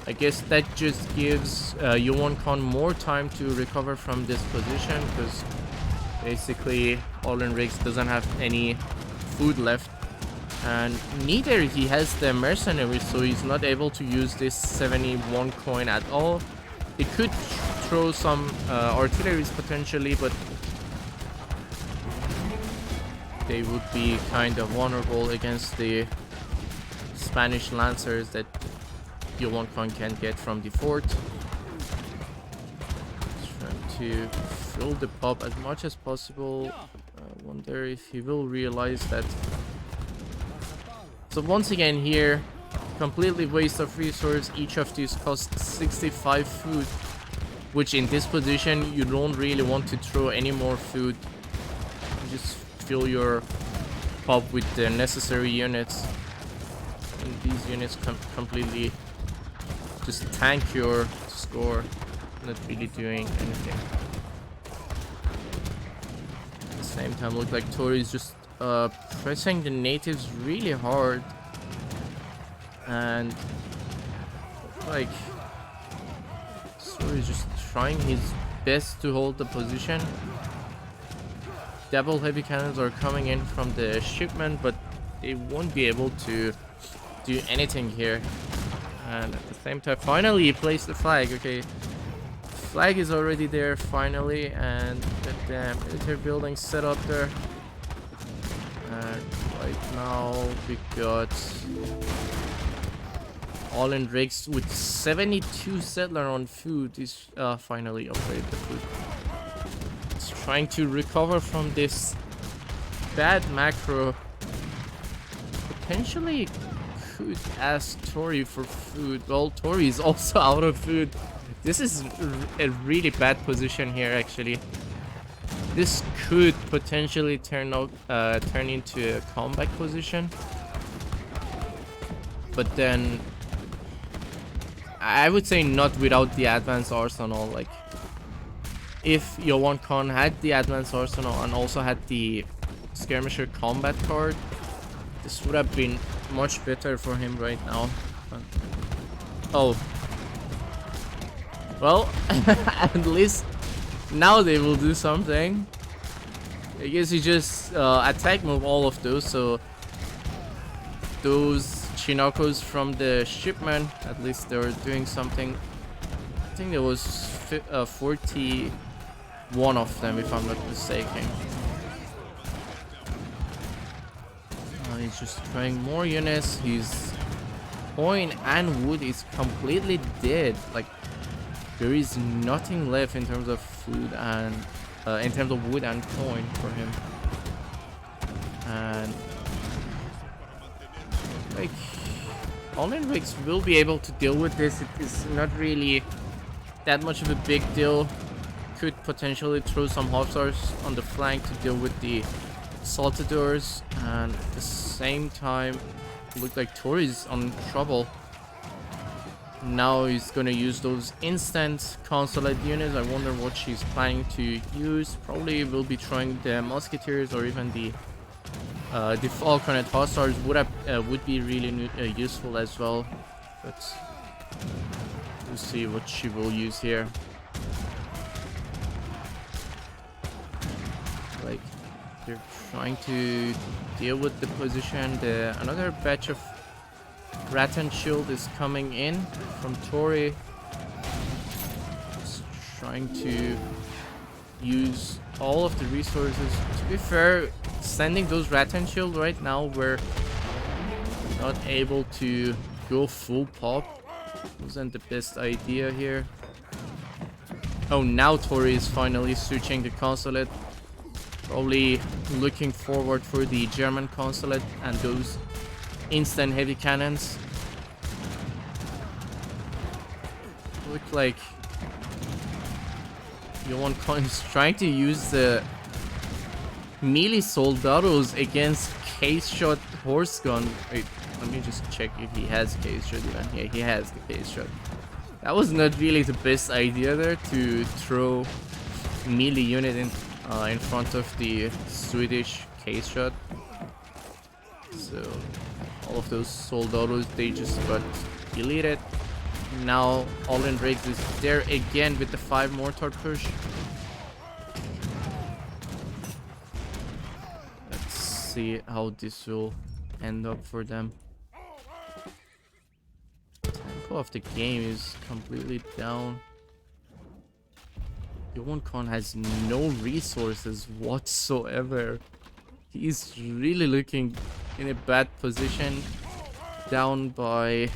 I guess that just gives Yo1Kaan more time to recover from this position, because basically Allinrigs doesn't have any food left, and neither he has the mercenaries, so he's not able to use this 71 coin at all. He could throw some artilleries potentially, but they would be kind of vulnerable against the Spanish lancers that Yo1Kaan can get from the fort. Just trying to fill the pub as much as possible. I wonder if he will realize that. So once again here, completely waste of resource. Each of these costs 65 food, which in this position you don't really want to throw any more food. You just fill your pub with the necessary units, and these units completely just tank your score, not really doing anything. At the same time, look like Tori is just pressing the natives really hard, and like Soer is just trying his best to hold the position. Double heavy cannons are coming in from the shipment, but they won't be able to do anything here. And at the same time, finally he placed the flag. Okay, flag is already there finally, and the military building set up there. And right now we got Allinrigs with 72 settler on food is finally upgraded the food. It's trying to recover from this bad macro. Potentially could ask Tori for food. Well, Tori is also out of food. This is a really bad position here, actually. This could potentially turn into a comeback position. But then I would say not without the advanced arsenal. Like, if Yo1Kaan had the advanced arsenal and also had the skirmisher combat card, this would have been much better for him right now. Oh. Well, at least now they will do something. I guess you just attack move all of those, so those Chinakos from the shipment, at least they were doing something. I think there was 41 of them, if I'm not mistaken. He's just trying more units. His coin and wood is completely dead. Like, there is nothing left in terms of food and in terms of wood and coin for him. And like, Allinrigs will be able to deal with this. It is not really that much of a big deal. Could potentially throw some Hofstars on the flank to deal with the Saltadors, and at the same time look like Tori's on trouble. Now he's gonna use those instant consulate units. I wonder what she's planning to use. Probably will be throwing the musketeers or even the Falconet Hostars would be really useful as well. But we'll see what she will use here. Like, they're trying to deal with the position. Another batch of Rattan Shield is coming in from Tori. Just trying to use all of the resources. To be fair, sending those Rattan Shield right now, we're not able to go full pop. Wasn't the best idea here. Oh, now Tori is finally switching the consulate. Probably looking forward for the German consulate and those instant heavy cannons. Look like Yo1Kaan is trying to use the melee soldados against case shot horse gun. Wait, let me just check if he has case shot even. Yeah, he has the case shot. That was not really the best idea there, to throw melee unit in front of the Swedish case shot. So all of those soldados, they just got deleted. Now Allinrigs is there again with the 5 mortar push. Let's see how this will end up for them. Tempo of the game is completely down. Yo1Kaan has no resources whatsoever. He's really looking in a bad position. Down by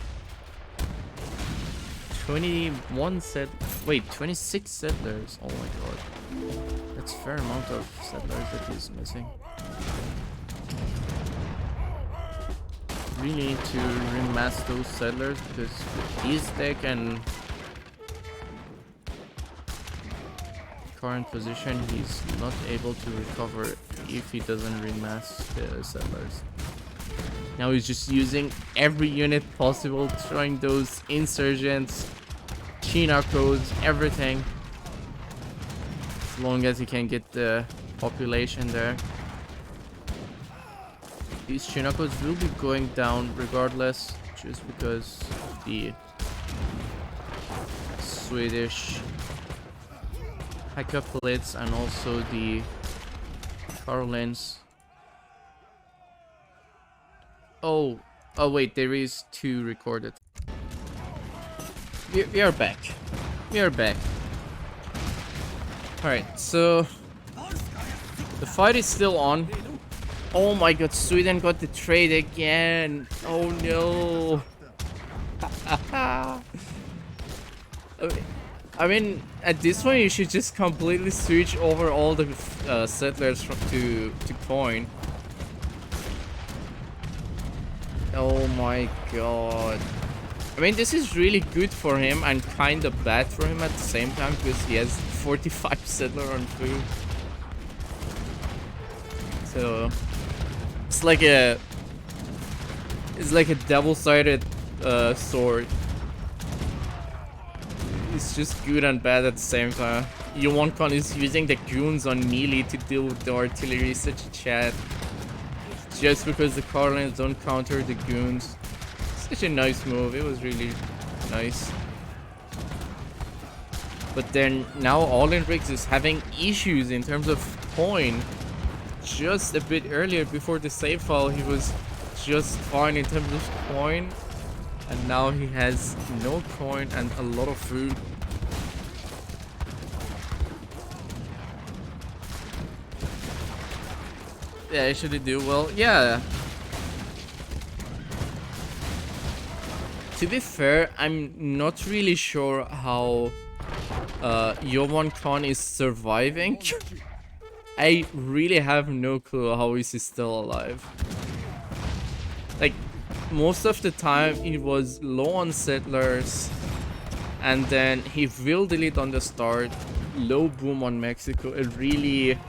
26 settlers. Oh my god. That's a fair amount of settlers that he's missing. Really need to remass those settlers, because with his deck and current position, he's not able to recover if he doesn't remass the settlers. Now he's just using every unit possible, throwing those insurgents, Chinakos, everything, as long as he can get the population there. These Chinakos will be going down regardless, just because of the Swedish Hackaplits and also the Carolins. Oh wait, there is 2 recorded. We are back. We are back. Alright, so the fight is still on. Oh my god, Sweden got the trade again. Oh no. I mean, at this point, you should just completely switch over all the settlers to coin. Oh my god. I mean, this is really good for him and kind of bad for him at the same time because he has 45 settler on food. So it's like a double-sided sword. It's just good and bad at the same time. Yo1Kaan is using the goons on melee to deal with the artillery, such a chat. Just because the Carlins don't counter the goons. Such a nice move, it was really nice. But then now Allinrigs is having issues in terms of coin. Just a bit earlier before the save file he was just fine in terms of coin. And now he has no coin and a lot of food. Yeah, actually do well. Yeah. To be fair, I'm not really sure how Yo1Kaan is surviving. I really have no clue how is he still alive. Like, most of the time he was low on settlers, and then he will delete on the start, low boom on Mexico, a really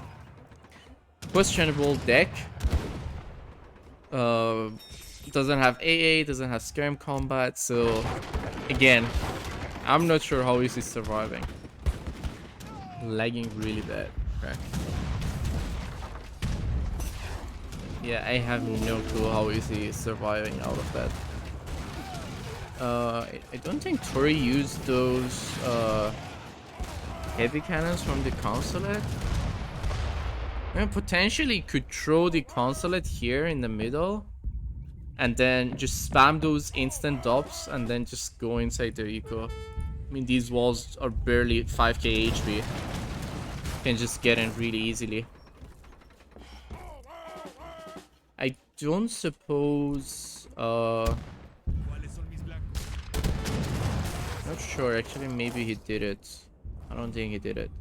questionable deck. Doesn't have AA, doesn't have scam combat, so again, I'm not sure how is he surviving. Lagging really bad. Okay. Yeah, I have no clue how is he surviving out of that. I don't think Tori used those heavy cannons from the consulate. I mean, potentially could throw the consulate here in the middle and then just spam those instant dubs and then just go inside the eco. I mean, these walls are barely 5k HP. Can just get in really easily. I don't suppose not sure, actually maybe he did it. I don't think he did it.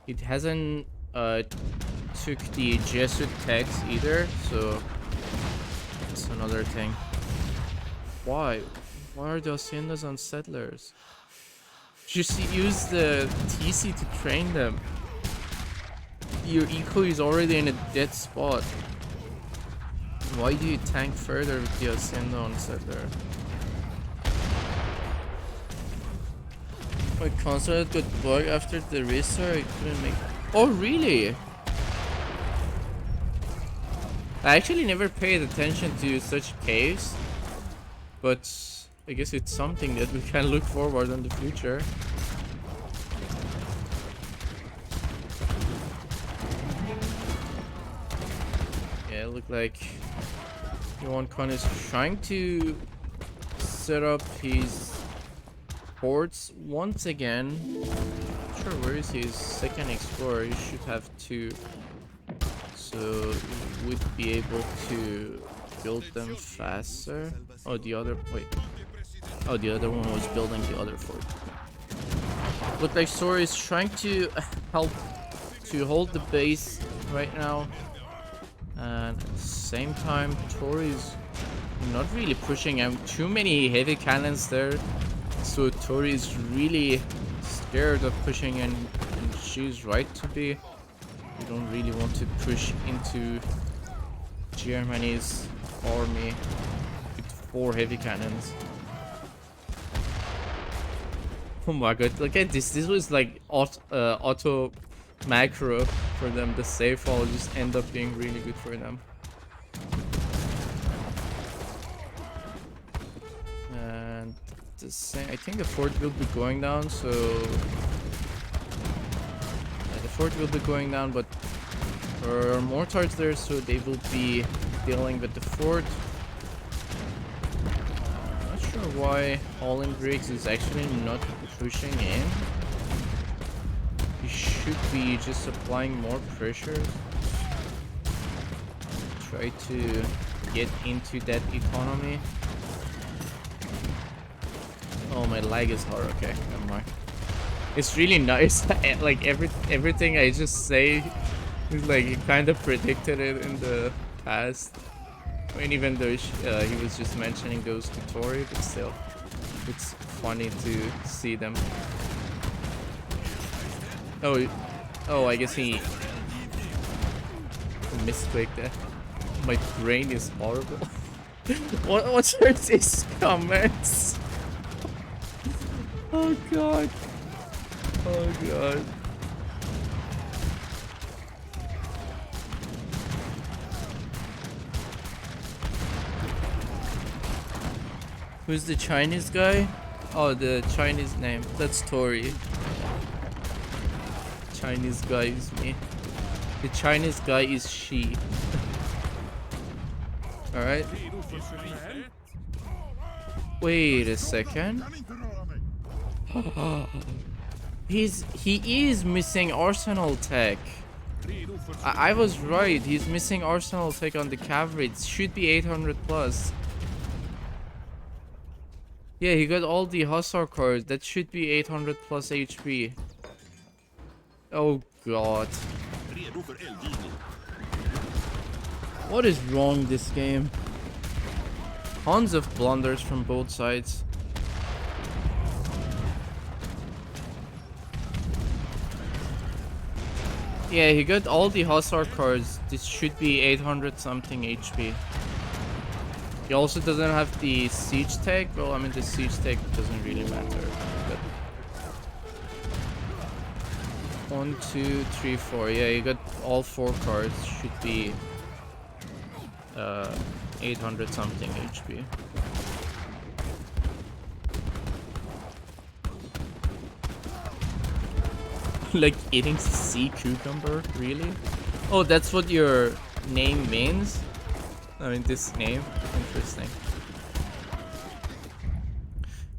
It hasn't took the Jesuit tax either, so that's another thing. Why are the haciendas on settlers? Just use the TC to train them. Your eco is already in a dead spot. Why do you tank further with the hacienda on settler? My consulate got bugged after the restart. I couldn't make. Oh really? I actually never paid attention to such case, but I guess it's something that we can look forward in the future. Yeah, it looked like Yo1Kaan is trying to set up his ports once again. Not sure where is his second explorer. He should have two, so he would be able to build them faster. Oh, the other the other one was building the other fort. Look like Soer is trying to help to hold the base right now, and at the same time Tori is not really pushing him. Too many heavy cannons there, so Tori is really scared of pushing, and she's right to be. You don't really want to push into Germany's army with 4 heavy cannons. Oh my god, look at this. This was like auto macro for them. The save file just end up being really good for them. And the same, I think the fort will be going down, so the fort will be going down, but there are mortars there, so they will be dealing with the fort. Not sure why Allinrigs is actually not pushing in. He should be just applying more pressure. Try to get into that economy. Oh, my lag is hard. Okay, never mind. It's really nice. Like everything I just say is like he kind of predicted it in the past. I mean, even though he was just mentioning those to Tori, but still, it's funny to see them. Oh, I guess he misclicked that. My brain is horrible. What are these comments? Oh god. Oh god. Who's the Chinese guy? Oh, the Chinese name. That's Tori. Chinese guy is me. The Chinese guy is she. Alright. Wait a second. He is missing arsenal tech. I was right. He's missing arsenal tech on the cavalry. It should be 800 plus. Yeah, he got all the Hussar cards. That should be 800 plus HP. Oh god. What is wrong this game? Tons of blunders from both sides. Yeah, he got all the Hussar cards. This should be 800 something HP. He also doesn't have the siege tech. Well, I mean, the siege tech doesn't really matter. But 1, 2, 3, 4. Yeah, you got all 4 cards. Should be 800 something HP. Like eating sea cucumber? Really? Oh, that's what your name means? I mean, this name. Interesting.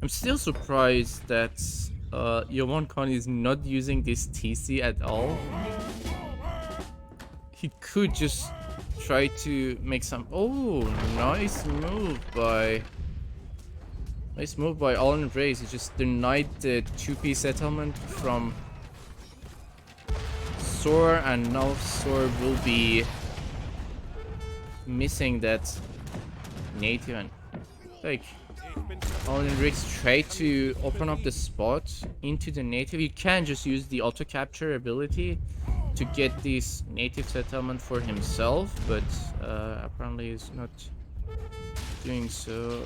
I'm still surprised that Yo1Kaan is not using this TC at all. He could just try to make some... Oh, nice move by... Nice move by Allinrigs. He just denied the 2P settlement from Soer, and now Soer will be missing that native, and like Allinrigs try to open up the spot into the native. You can just use the auto capture ability to get this native settlement for himself, but apparently he's not doing so.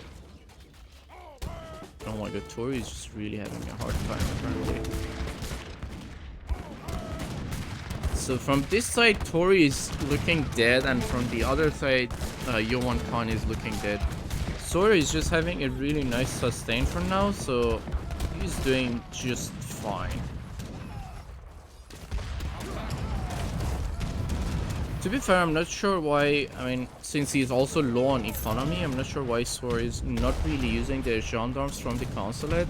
Oh my god, Tori is just really having a hard time apparently. So from this side, Tori is looking dead, and from the other side, Yo1Kaan is looking dead. Soer is just having a really nice sustain for now, so he's doing just fine. To be fair, I'm not sure why, I mean, since he's also low on economy, I'm not sure why Soer is not really using the gendarmes from the consulate.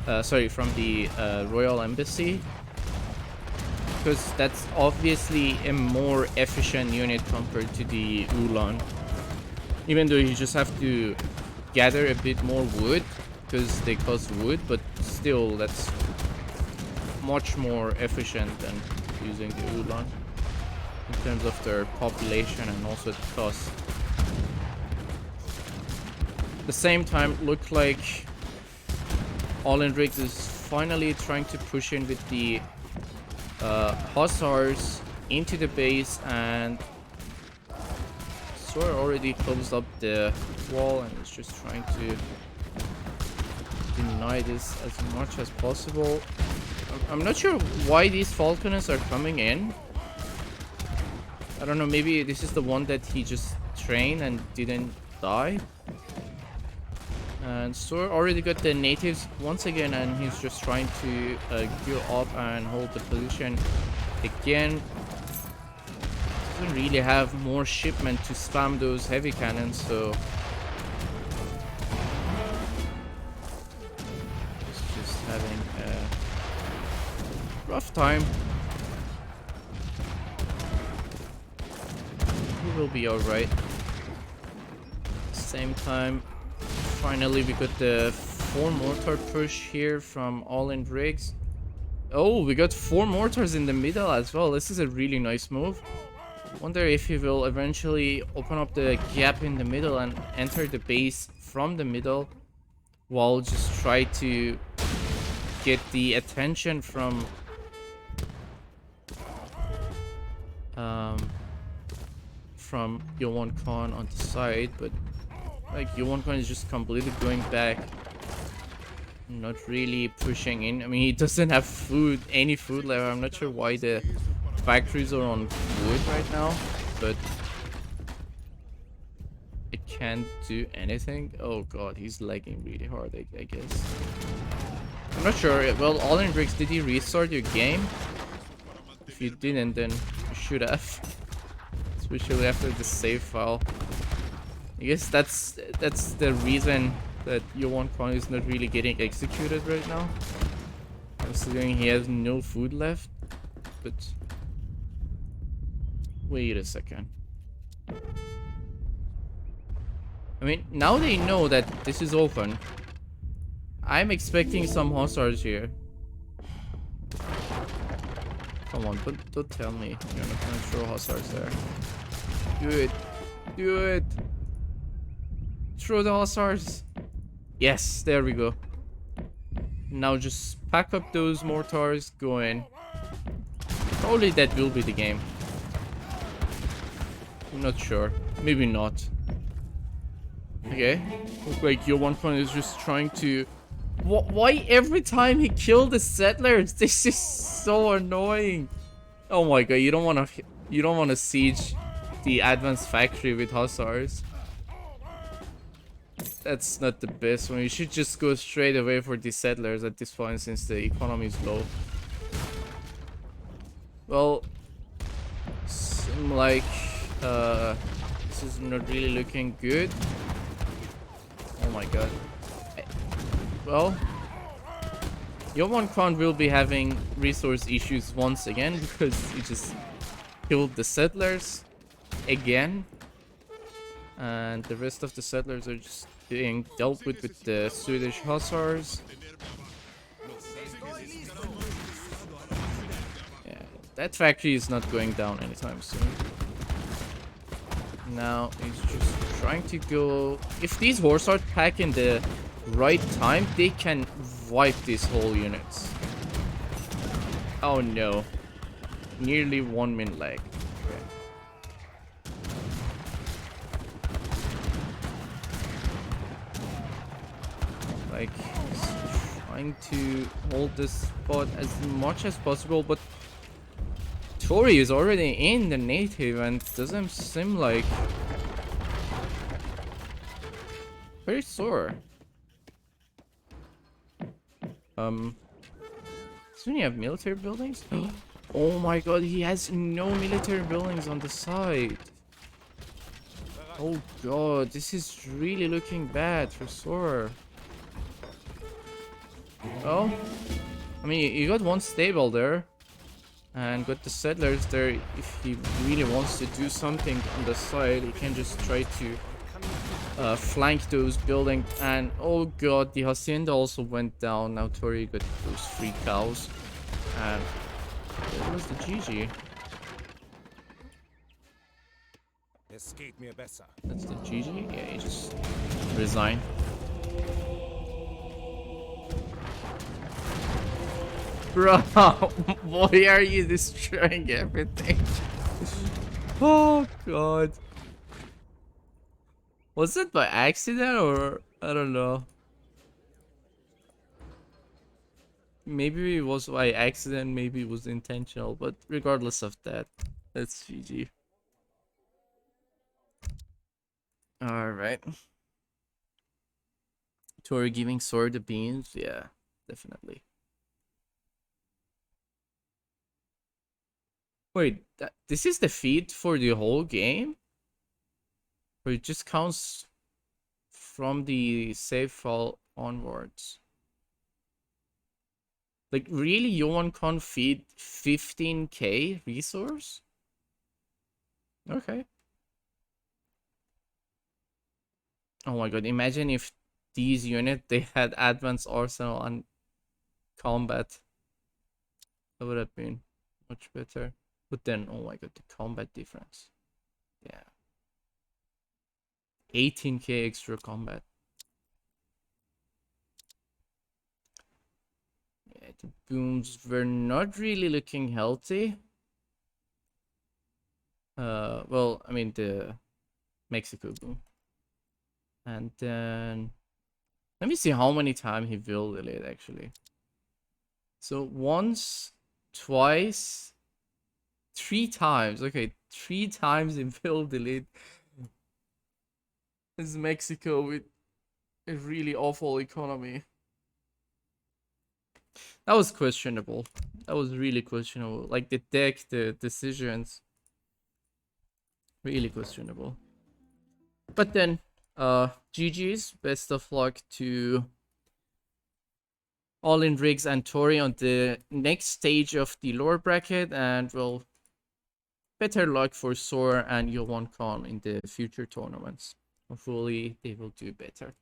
From the Royal Embassy. Because that's obviously a more efficient unit compared to the Ulan. Even though you just have to gather a bit more wood, because they cost wood, but still that's much more efficient than using the Ulan in terms of their population and also the cost. At the same time, look like Allinrigs is finally trying to push in with the Hussars into the base, and Soer already closed up the wall and is just trying to deny this as much as possible. I'm not sure why these falconers are coming in. I don't know, maybe this is the one that he just trained and didn't die. And Soer already got the natives once again, and he's just trying to gear up and hold the position again. Doesn't really have more shipment to spam those heavy cannons, so he's just having a rough time. He will be alright. Same time, finally we got the 4 mortar push here from Allinrigs. Oh, we got 4 mortars in the middle as well. This is a really nice move. Wonder if he will eventually open up the gap in the middle and enter the base from the middle, while just try to get the attention from Yo1Kaan on the side. But like Yo1Kaan is just completely going back, not really pushing in. I mean, he doesn't have food, any food left. I'm not sure why the factories are on wood right now, but it can't do anything. Oh god, he's lagging really hard, I guess. I'm not sure. Well, Allinrigs, did you restart your game? If you didn't, then you should have. Especially after the save file. I guess that's the reason that Yo1Kaan is not really getting executed right now. Considering he has no food left. But wait a second. I mean, now they know that this is open. I'm expecting some hussars here. Come on, don't tell me you're not gonna throw hussars there. Do it. Do it. Throw the hussars. Yes, there we go. Now just pack up those mortars, go in. Probably that will be the game. I'm not sure. Maybe not. Okay. Looks like Yo1Kaan is just trying to... Why every time he killed the settlers? This is so annoying. Oh my god, you don't wanna siege the advanced factory with hussars. That's not the best one. You should just go straight away for the settlers at this point, since the economy is low. Well, seem like this is not really looking good. Oh my god. Well, Yo1Kaan will be having resource issues once again, because he just killed the settlers again, and the rest of the settlers are just being dealt with the Swedish hussars. Yeah, that factory is not going down anytime soon. Now he's just trying to go... If these hussars pack in the right time, they can wipe these whole units. Oh no. Nearly 1 min lag. Okay. Like, he's trying to hold this spot as much as possible, but Tori is already in the native and doesn't seem like... Very Soer. Doesn't he have military buildings? Oh my god, he has no military buildings on the side. Oh god, this is really looking bad for Soer. Well, I mean, you got one stable there, and got the settlers there. If he really wants to do something on the side, he can just try to flank those buildings. And oh god, the hacienda also went down. Now Tori got those 3 cows, and there was the GG. That's the GG. Yeah, he just resigned. Bro, why are you destroying everything? Oh god. Was it by accident, or I don't know? Maybe it was by accident, maybe it was intentional, but regardless of that, that's GG. Alright. Tori giving Soer the beans? Yeah, definitely. Wait, this is the feed for the whole game? Or it just counts from the save file onwards? Like, really, Yo1Kaan feed 15k resource? Okay. Oh my god, imagine if these units, they had advanced arsenal and combat. That would have been much better. But then, oh my god, the combat difference. Yeah. 18k extra combat. Yeah, the booms were not really looking healthy. Well, I mean the Mexico boom. And then let me see how many times he will delete actually. So once, twice, 3 times. Okay, 3 times he will delete. This is Mexico with a really awful economy. That was questionable. That was really questionable. Like the deck, the decisions, really questionable. But then, GG's. Best of luck to Allinrigs and Tori on the next stage of the lower bracket, and well, better luck for Soer and Yo1Kaan in the future tournaments. Hopefully, they will do better.